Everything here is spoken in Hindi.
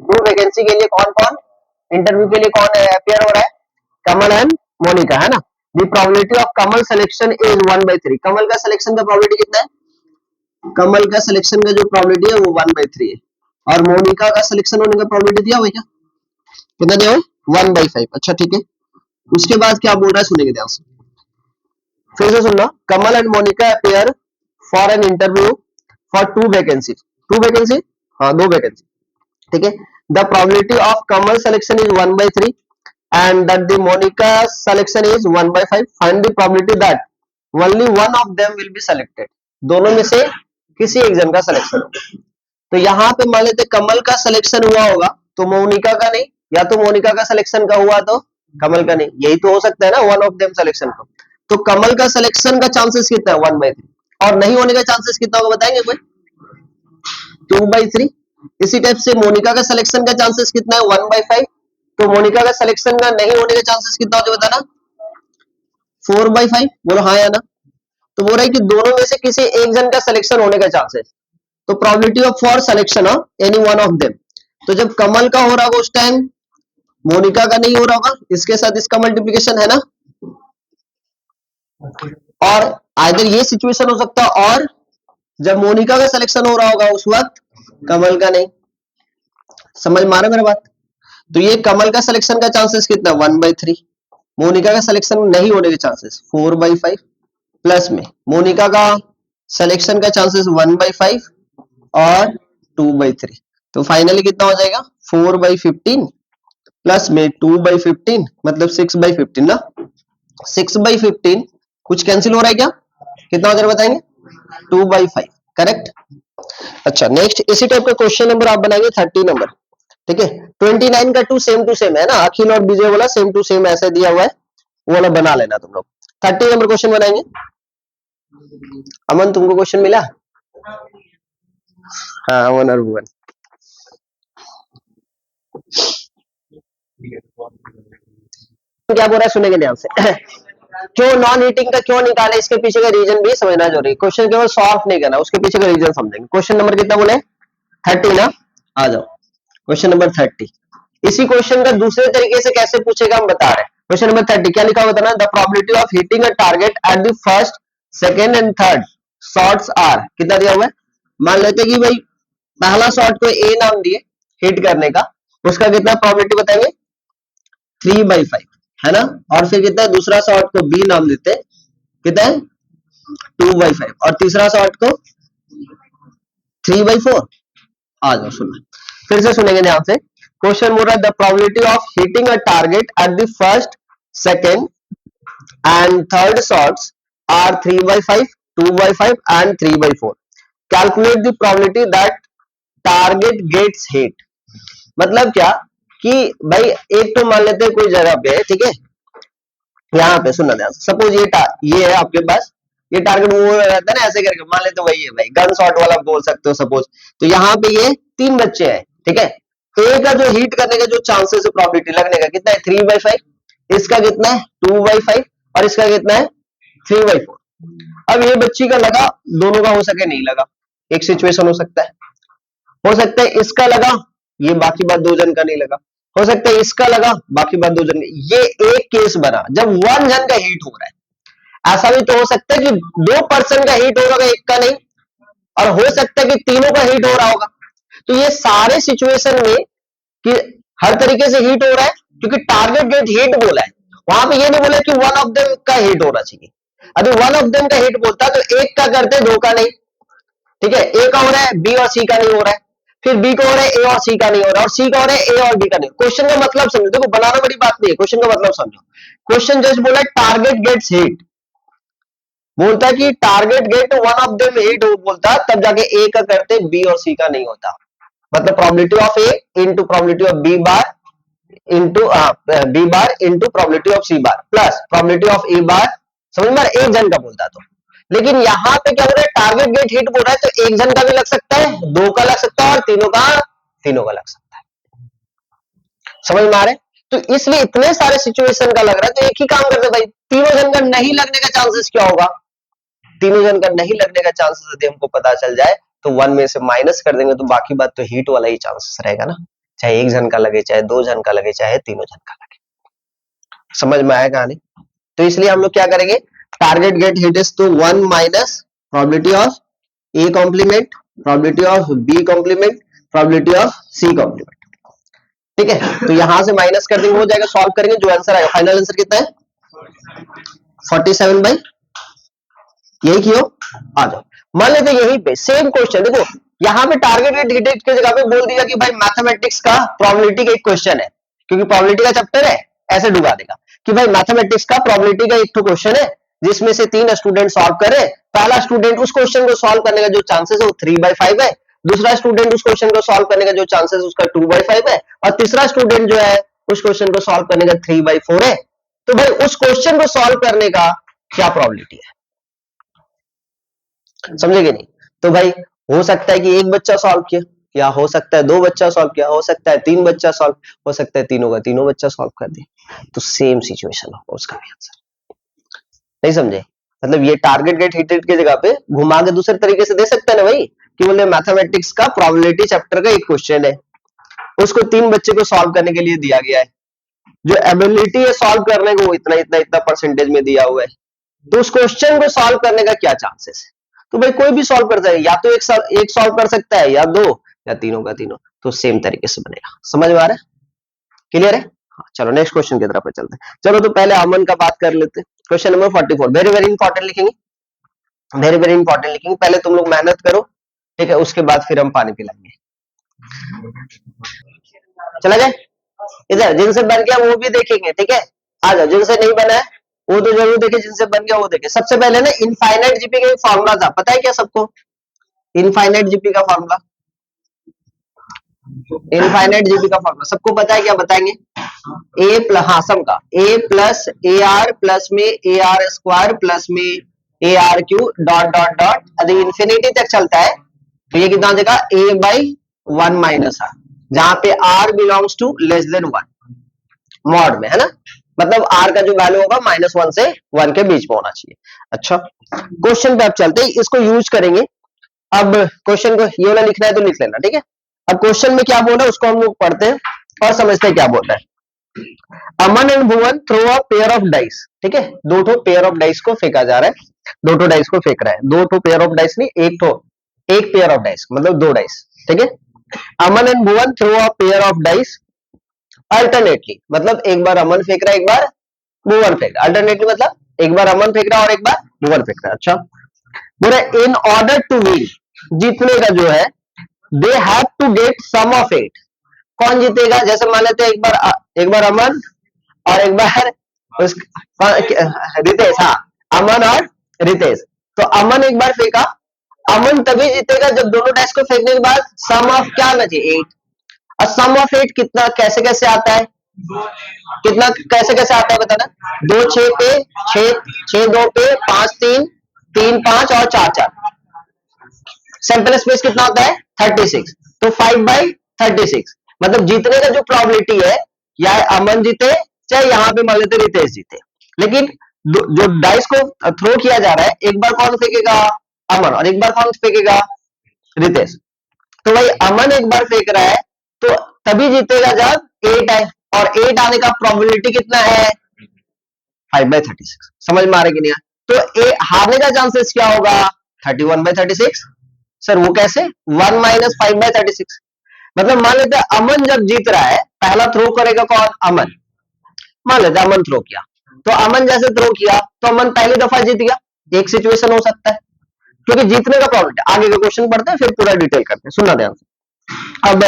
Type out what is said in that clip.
दो वैकेंसी के लिए कौन कौन इंटरव्यू के लिए कौन अपियर हो रहा है, कमल एंड मोनिका, है ना। The probability of Kamal selection is 1/3। कमल का सिलेक्शन का प्रोबेबिलिटी कितना है, कमल का सिलेक्शन का जो प्रोबेबिलिटी है वो 1/3 है, और मोनिका का सिलेक्शन होने का प्रोबेबिलिटी दिया हुआ है क्या, कितना दिया हुआ है 1/5। अच्छा ठीक है, उसके बाद क्या बोल रहा है सुनेंगे ध्यान से, फिर से सुनना। Kamal and Monika appear for an interview for 2 vacancy, 2 vacancy, हाँ 2 वैकेंसी, ठीक है। The probability of Kamal selection is 1/3 and that the Monica selection is 1/5. Find the probability that only one of them will be selected. दोनों में से किसी एक जन का सिलेक्शन होगा। तो यहाँ पे मान लेते कमल का सिलेक्शन हुआ होगा तो मोनिका का नहीं, या तो मोनिका का सिलेक्शन का हुआ तो कमल का नहीं, यही तो हो सकता है ना, वन ऑफ देम सिलेक्शन को। तो कमल का सिलेक्शन का चांसेस कितना है 1/3, और नहीं होने का चांसेस कितना होगा बताएंगे कोई, 2/3। इसी टाइप से मोनिका का सिलेक्शन का चांसेस कितना है 1/5, तो मोनिका का सिलेक्शन का नहीं होने का चांसेस कितना होता है बताना, 4/5। बोलो हाँ या ना। तो बोल रहा है कि दोनों में से किसी एक जन का सिलेक्शन होने का चांसेस, तो probability of for selection of any one of them. तो जब कमल का हो रहा होगा उस टाइम मोनिका का नहीं हो रहा होगा, इसके साथ इसका मल्टीप्लिकेशन है ना, और आइदर ये सिचुएशन हो सकता है, और जब मोनिका का सिलेक्शन हो रहा होगा उस वक्त कमल का नहीं। समझ में आ रहा है मेरा बात। तो ये कमल का सिलेक्शन का चांसेस कितना 1/3, मोनिका का सिलेक्शन नहीं होने के चांसेस 4/5, प्लस में मोनिका का सिलेक्शन का चांसेस 1/5 और 2/3। तो फाइनली कितना हो जाएगा 4/15 प्लस में 2/15 मतलब 6/15 ना, 6/15 कुछ कैंसिल हो रहा है क्या, कितना हो जाएगा बताएंगे 2/5, करेक्ट। अच्छा नेक्स्ट इसी टाइप का क्वेश्चन नंबर आप बनाएंगे 30 नंबर, ठीक है। 29 का टू सेम है ना, अखिल और विजय वाला सेम टू सेम ऐसे दिया हुआ है, वो वाला बना लेना तुम लोग। 30 नंबर क्वेश्चन बनाएंगे। अमन तुमको क्वेश्चन मिला, हाँ अमन और भुवन। क्या बोल रहा है सुनेंगे ध्यान से। क्यों नॉन हीटिंग का क्यों निकाला, इसके पीछे का रीजन भी समझना जरूरी है। क्वेश्चन केवल सॉल्व नहीं करना, उसके पीछे का रीजन समझेंगे। क्वेश्चन नंबर कितना बोले 30 ना, आ जाओ क्वेश्चन नंबर 30। इसी क्वेश्चन का दूसरे तरीके से कैसे पूछेगा हम बता रहे हैं। क्वेश्चन नंबर 30 क्या लिखा हुआ था ना, the probability of hitting a target at the first second and third shots are, कितना दिया हुआ है। मान लेते कि भाई पहला शॉट को ए नाम दिए हिट करने का, उसका कितना प्रोबेबिलिटी बताएंगे 3/5, है ना। और फिर कितना है दूसरा शॉट को बी नाम देते, कितना है 2/5, और तीसरा शॉट को 3/4। आ जाओ सुनना, फिर से सुनेंगे ध्यान से। क्वेश्चन बोल रहा है the probability of hitting a target at the first second and third shots are 3/5, 2/5 and 3/4। Calculate the probability that target gets hit. मतलब क्या कि भाई एक तो मान लेते हैं कोई जगह पे है, ठीक है, यहाँ पे सुनना ध्यान से। सपोज ये है आपके पास, ये टारगेट वो रहता है ना ऐसे करके, मान लेते वही है भाई, गन शॉट वाला बोल सकते हो सपोज। तो यहाँ पे ये 3 बच्चे हैं, ठीक है। ए का जो हिट करने का जो चांसेस है प्रोबेबिलिटी लगने का कितना है 3/5, इसका कितना है 2/5, और इसका कितना है 3/4। अब ये बच्ची का लगा, दोनों का हो सके नहीं लगा, एक सिचुएशन हो सकता है। हो सकता है इसका लगा, ये बाकी बात 2 जन का नहीं लगा। हो सकता है इसका लगा, बाकी बात 2 जन का। ये एक केस बना जब 1 जन का हिट हो रहा है। ऐसा भी तो हो सकता है कि 2 पर्सन का हिट हो रहा है, एक का नहीं, और हो सकता है कि तीनों का हिट हो रहा होगा। तो ये सारे सिचुएशन में कि हर तरीके से हिट हो रहा है, क्योंकि टारगेट गेट हिट बोला है, वहां पे ये नहीं बोला कि वन ऑफ देम का हिट होना चाहिए। अभी वन ऑफ देम का हिट बोलता तो एक का करते 2 का नहीं, ठीक है। ए का हो रहा है बी और सी का नहीं हो रहा है, फिर बी का हो रहा है ए और सी का नहीं हो रहा है, और सी का हो रहा है ए और बी का नहीं। क्वेश्चन का मतलब समझो, देखो बनाना बड़ी बात नहीं है, क्वेश्चन का मतलब समझो। क्वेश्चन जस्ट बोला टारगेट गेट्स हिट, बोलता है कि target get one of them hit बोलता, तब जाके ए का करते बी और सी का नहीं होता। मतलब probability of A into probability of B bar into B bar into probability of C bar plus probability of A bar. समझ में एक जन का बोलता तो, लेकिन यहां पे क्या बोल रहा है टारगेट गेट हिट बोल रहा है, तो एक जन का भी लग सकता है, 2 का लग सकता है, और तीनों का लग सकता है। समझ में आ रहा है। तो इसलिए इतने सारे सिचुएशन का लग रहा है, तो एक ही काम करते भाई, तीनों जन का नहीं लगने का चांसेस क्या होगा, तीनों जन का नहीं लगने का चांसेस यदि हमको पता चल जाए तो 1 में से माइनस कर देंगे, तो बाकी बात तो हीट वाला ही चांसेस रहेगा ना। चाहे एक जन का लगे, चाहे दो जन का लगे, चाहे तीनों जन का लगे। समझ में आया कहानी? तो इसलिए हम लोग क्या करेंगे, टारगेट गेट हिट इज तो 1 minus probability of A complement, probability of B complement, probability of C complement. ठीक है, तो यहां से माइनस कर देंगे, हो जाएगा, सॉल्व करेंगे, जो आंसर आएगा, फाइनल आंसर कितना है 47 बाई, यही कियो, आ जाओ। मान लेते यही पे सेम क्वेश्चन, देखो यहाँ पे टारगेट गेट की जगह पे बोल दिया कि भाई मैथमेटिक्स का प्रोबेबिलिटी का एक क्वेश्चन है, क्योंकि प्रोबेबिलिटी का चैप्टर है, ऐसे डुबा देगा कि भाई मैथमेटिक्स का प्रोबेबिलिटी का एक तो क्वेश्चन है जिसमें से 3 स्टूडेंट सॉल्व करे। पहला स्टूडेंट उस क्वेश्चन को सॉल्व करने का जो चांसेस है वो 3/5 है, दूसरा स्टूडेंट उस क्वेश्चन को सॉल्व करने का जो चांसेस है उसका 2/5 है, और तीसरा स्टूडेंट जो है उस क्वेश्चन को सॉल्व करने का 3/4 है। तो भाई उस क्वेश्चन को सॉल्व करने का क्या प्रोबेबिलिटी है, समझेगे नहीं? तो भाई हो सकता है कि एक बच्चा सॉल्व किया, या हो सकता है 2 बच्चा सॉल्व किया, हो सकता है 3 बच्चा सॉल्व, हो सकता है तीनों का तीनों बच्चा सॉल्व कर दे, तो सेम सिचुएशन होगा उसका भी आंसर। नहीं समझे? मतलब ये टारगेट गेट हिट की जगह पे घुमा के दूसरे तरीके से दे सकते हैं ना भाई, कि बोले मैथमेटिक्स का प्रोबेबिलिटी चैप्टर का एक क्वेश्चन है, उसको 3 बच्चे को सॉल्व करने के लिए दिया गया है, जो एबिलिटी है सॉल्व करने को वो इतना इतना इतना परसेंटेज में दिया हुआ है, तो उस क्वेश्चन को सॉल्व करने का क्या चांसेस है? तो भाई कोई भी सॉल्व कर जाए, या तो एक सॉल्व कर सकता है, या दो, या तीनों का तीनों, तो सेम तरीके से बनेगा। समझ में आ रहा है? क्लियर है? हाँ, चलो नेक्स्ट क्वेश्चन की तरफ चलते हैं। चलो तो पहले अमन का बात कर लेते हैं। Question number 44, very very important लिखेंगे, वेरी वेरी इंपॉर्टेंट लिखेंगे। पहले तुम लोग मेहनत करो, ठीक है, उसके बाद फिर हम पानी पिलाएंगे। चला जाए इधर, जिनसे बन गया वो भी देखेंगे, ठीक है, आ जाओ। जिनसे नहीं बना है वो तो जरूर देखे, जिनसे बन गया वो देखे। सबसे पहले ना इनफाइनाइट जीपी का एक फॉर्मूला था, पता है क्या सबको? इनफाइनाइट जीपी का फॉर्मूला, इनफाइनाइट जीपी का फॉर्मूला सबको पता है क्या? बताएंगे। ए प्लस, हाँ सबका, ए प्लस ए आर प्लस में ए आर स्क्वायर प्लस में A R Q dot dot dot, यदि इंफिनिटी तक चलता है तो ये कितना हो जाएगा, ए बाई 1 माइनस आर, जहां पे r belongs to less than 1 mod में, है ना? मतलब आर का जो वैल्यू होगा -1 से 1 के बीच में होना चाहिए। अच्छा, क्वेश्चन पे अब चलते हैं, इसको यूज करेंगे। अब क्वेश्चन को ये वाला लिखना है तो लिख लेना, ठीक है। अब क्वेश्चन में क्या बोल रहा है उसको हम लोग पढ़ते हैं और समझते हैं क्या बोल रहा है। Aman and Bhuvan throw a pair of dice, ठीक है, दो ठो पेयर ऑफ डाइस को फेंका जा रहा है, दो ठो डाइस को फेंक रहा है, दो ठो पेयर ऑफ डाइस नहीं, एक पेयर ऑफ डाइस, मतलब 2 डाइस, ठीक है। Aman and Bhuvan throw a pair of dice alternately, मतलब एक बार अमन फेंक रहा है, एक बार भुवन फेंक रहा है। अल्टरनेटली मतलब एक बार अमन फेंक रहा है और एक बार भुवन फेंक रहा है। अच्छा, बोले इन ऑर्डर टू विन, जीतने का जो है, they have to get some of it. कौन जीतेगा? जैसे मान लेते हैं एक बार अमन और एक बार रितेश, हाँ अमन और रितेश। तो अमन एक बार फेंका, अमन तभी जीतेगा जब दोनों डाइस को फेंकने के बाद सम ऑफ क्या आना चाहिए, 8। और सम ऑफ 8 कितना, कैसे कैसे आता है, कितना कैसे कैसे आता है बताना? 2 6 पे 6 2 पे 5 3 3 5 और 4 4, सैंपल स्पेस कितना होता है 36, तो 5/36, मतलब जीतने का जो प्रोबेबिलिटी है, या अमन जीते चाहे यहाँ पे मान लेते रितेश जीते, लेकिन जो डाइस को थ्रो किया जा रहा है, एक बार कौन फेंकेगा, अमन, और एक बार कौन फेंकेगा, रितेश। तो भाई अमन एक बार फेंक रहा है तो तभी जीतेगा जब 8 है, और 8 आने का प्रोबेबिलिटी कितना है 5/36। समझ में आ रहा है कि नहीं? तो हारने का चांसेस क्या होगा 31/36। सर वो कैसे, 1 माइनस 5/36, मतलब मान लेते हैं अमन जब जीत रहा है, पहला थ्रो करेगा कौन, अमन। मान लेते अमन थ्रो किया, तो अमन जैसे थ्रो किया तो अमन पहली दफा जीत गया, एक सिचुएशन हो सकता है, क्योंकि जीतने का प्रोबेबिलिटी। आगे का क्वेश्चन पढ़ते हैं फिर पूरा डिटेल करते हैं, सुनना ध्यान से। अब